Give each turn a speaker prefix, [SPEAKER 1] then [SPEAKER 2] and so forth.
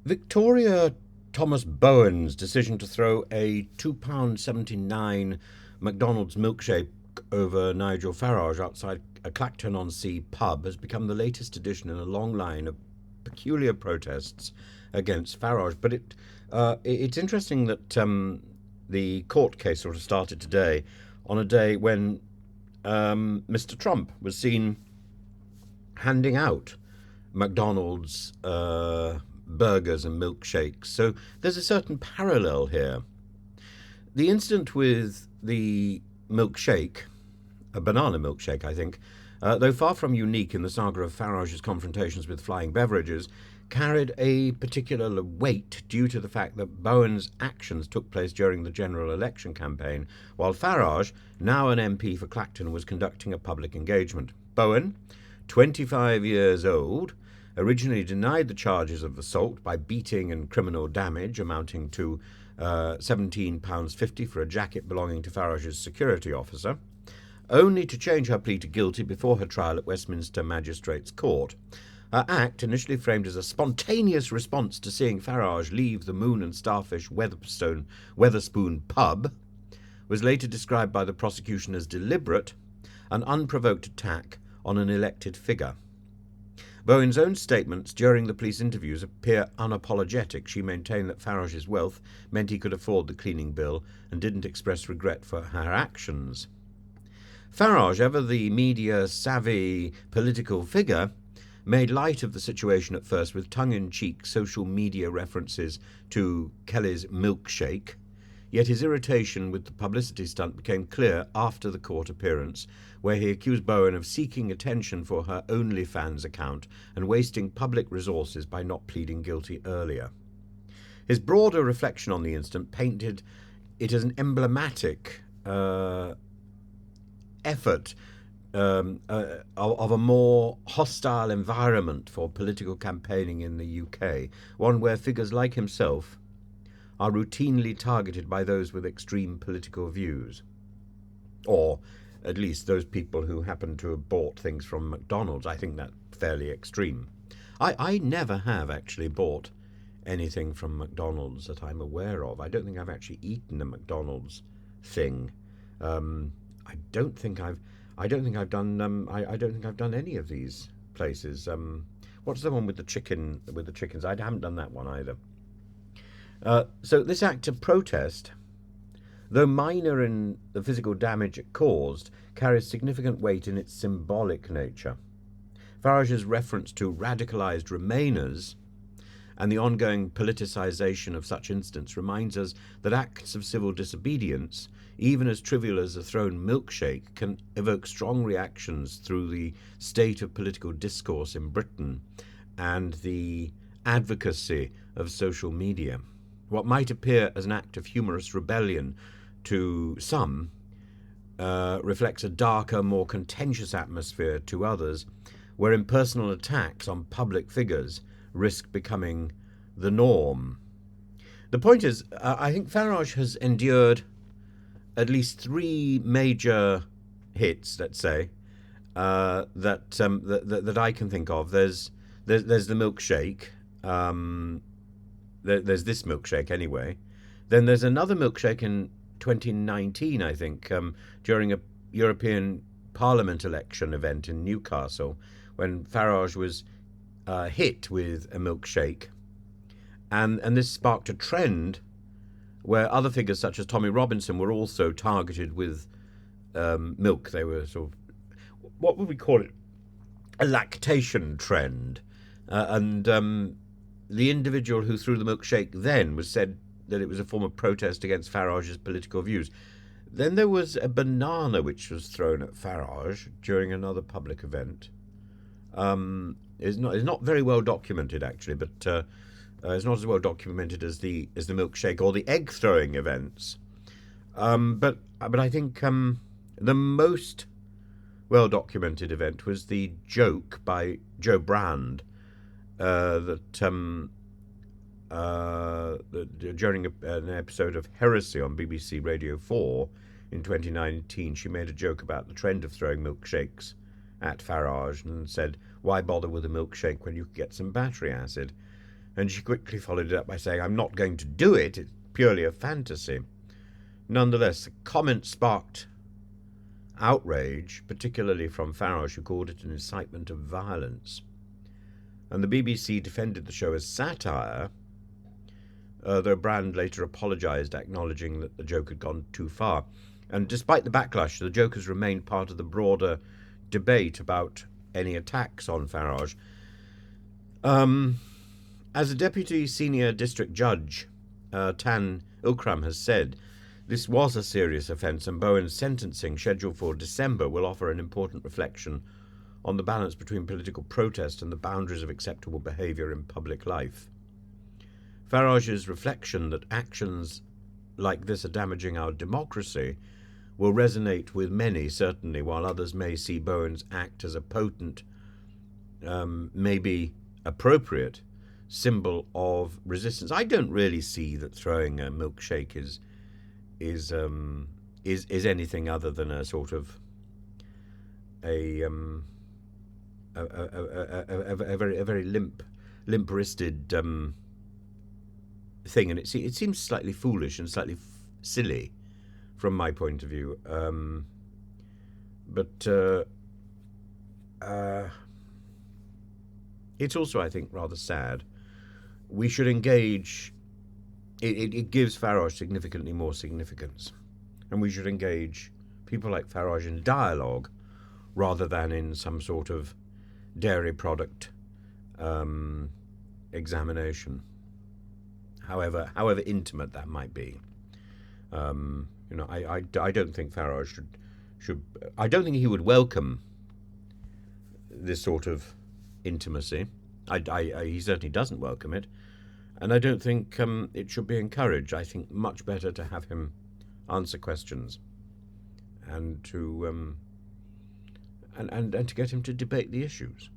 [SPEAKER 1] Victoria Thomas Bowen's decision to throw a £2.79 McDonald's milkshake over Nigel Farage outside a Clacton-on-Sea pub has become the latest addition in a long line of peculiar protests against Farage. But it's interesting that the court case sort of started today, on a day when Mr. Trump was seen handing out McDonald's burgers and milkshakes. So there's a certain parallel here. The incident with the milkshake, a banana milkshake, I think, though far from unique in the saga of Farage's confrontations with flying beverages, carried a particular weight due to the fact that Bowen's actions took place during the general election campaign, while Farage, now an MP for Clacton, was conducting a public engagement. Bowen, 25 years old, originally denied the charges of assault by beating and criminal damage amounting to £17.50 for a jacket belonging to Farage's security officer, only to change her plea to guilty before her trial at Westminster Magistrates' Court. Her act, initially framed as a spontaneous response to seeing Farage leave the Moon and Starfish Weatherspoon pub, was later described by the prosecution as deliberate, an unprovoked attack on an elected figure. Bowen's own statements during the police interviews appear unapologetic. She maintained that Farage's wealth meant he could afford the cleaning bill and didn't express regret for her actions. Farage, ever the media-savvy political figure, made light of the situation at first with tongue-in-cheek social media references to Kelly's milkshake, yet his irritation with the publicity stunt became clear after the court appearance, where he accused Bowen of seeking attention for her OnlyFans account and wasting public resources by not pleading guilty earlier. His broader reflection on the incident painted it as an emblematic effort of a more hostile environment for political campaigning in the UK, one where figures like himself are routinely targeted by those with extreme political views. Or at least those people who happen to have bought things from McDonald's. I think that's fairly extreme. I never have actually bought anything from McDonald's that I'm aware of. I don't think I've actually eaten a McDonald's thing. I don't think I've done. I don't think I've done any of these places. What's the one with the chicken? With the chickens? I haven't done that one either. So this act of protest, though minor in the physical damage it caused, carries significant weight in its symbolic nature. Farage's reference to radicalised Remainers and the ongoing politicisation of such incidents reminds us that acts of civil disobedience, even as trivial as a thrown milkshake, can evoke strong reactions through the state of political discourse in Britain and the advocacy of social media. What might appear as an act of humorous rebellion to some reflects a darker, more contentious atmosphere to others, where impersonal attacks on public figures risk becoming the norm. The point is, I think Farage has endured at least three major hits, let's say, that I can think of. There's the milkshake. There's this milkshake anyway. Then there's another milkshake in 2019, I think, during a European Parliament election event in Newcastle, when Farage was hit with a milkshake. And this sparked a trend where other figures such as Tommy Robinson were also targeted with milk. They were sort of, what would we call it? A lactation trend. And the individual who threw the milkshake then was said that it was a form of protest against Farage's political views. Then there was a banana which was thrown at Farage during another public event. It's not very well documented, actually, but it's not as well documented as the milkshake or the egg throwing events. But I think the most well documented event was the joke by Joe Brand that during an episode of Heresy on BBC Radio 4 in 2019, she made a joke about the trend of throwing milkshakes at Farage and said, "Why bother with a milkshake when you could get some battery acid?" And she quickly followed it up by saying, "I'm not going to do it. It's purely a fantasy." Nonetheless, the comment sparked outrage, particularly from Farage, who called it an incitement of violence. And the BBC defended the show as satire, though Brand later apologised, acknowledging that the joke had gone too far. And despite the backlash, the joke has remained part of the broader debate about any attacks on Farage. As a deputy senior district judge, Tan Ilkram has said, this was a serious offence, and Bowen's sentencing, scheduled for December, will offer an important reflection on the balance between political protest and the boundaries of acceptable behaviour in public life. Farage's reflection that actions like this are damaging our democracy will resonate with many, certainly, while others may see Bowen's act as a potent, maybe appropriate, symbol of resistance. I don't really see that throwing a milkshake is anything other than a sort of a very limp-wristed thing, and it seems slightly foolish and slightly silly from my point of view. But it's also, I think, rather sad. We should engage. It gives Farage significantly more significance, and we should engage people like Farage in dialogue rather than in some sort of dairy product examination, however intimate that might be. I don't think Farage should. I don't think he would welcome this sort of intimacy. He certainly doesn't welcome it, and I don't think it should be encouraged. I think much better to have him answer questions, and to and to get him to debate the issues.